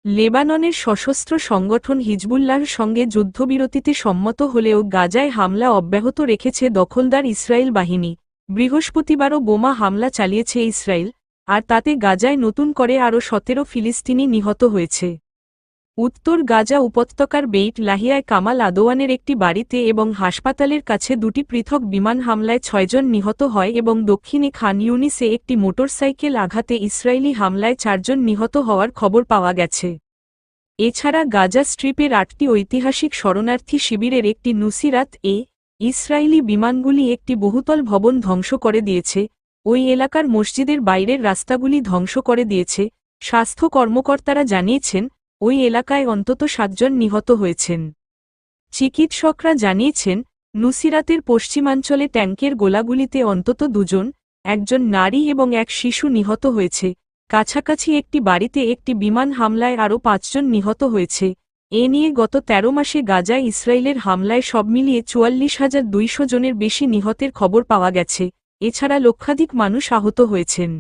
লেবাননের সশস্ত্র সংগঠন হিজবুল্লাহর সঙ্গে যুদ্ধবিরতিতে সম্মত হলেও গাজায় হামলা অব্যাহত রেখেছে দখলদার ইসরায়েল বাহিনী। বৃহস্পতিবারও বোমা হামলা চালিয়েছে ইসরায়েল, আর তাতে গাজায় নতুন করে আরও ১৭ ফিলিস্তিনি নিহত হয়েছে। উত্তর গাজা উপত্যকার বেইট লাহিয়ায় কামাল আদওয়ানের একটি বাড়িতে এবং হাসপাতালের কাছে দুটি পৃথক বিমান হামলায় ৬ জন নিহত হয় এবং দক্ষিণে খান ইউনিসে একটি মোটরসাইকেল আঘাতে ইসরায়েলি হামলায় ৪ জন নিহত হওয়ার খবর পাওয়া গেছে। এছাড়া গাজা স্ট্রিপের ৮টি ঐতিহাসিক শরণার্থী শিবিরের একটি নুসিরাত-এ ইসরায়েলি বিমানগুলি একটি বহুতল ভবন ধ্বংস করে দিয়েছে। ওই এলাকার মসজিদের বাইরের রাস্তাগুলি ধ্বংস করে দিয়েছে। স্বাস্থ্য কর্মকর্তারা জানিয়েছেন, ওই এলাকায় অন্তত ৭ জন নিহত হয়েছেন। চিকিৎসকরা জানিয়েছেন, নুসিরাতের পশ্চিমাঞ্চলে ট্যাঙ্কের গোলাগুলিতে অন্তত ২ জন, একজন নারী এবং এক শিশু নিহত হয়েছে। কাছাকাছি একটি বাড়িতে একটি বিমান হামলায় আরও ৫ জন নিহত হয়েছে। এ নিয়ে গত ১৩ মাসে গাজায় ইসরায়েলের হামলায় সব মিলিয়ে ৪৪,২০০ জনের বেশি নিহতের খবর পাওয়া গেছে। এছাড়া লক্ষাধিক মানুষ আহত হয়েছেন।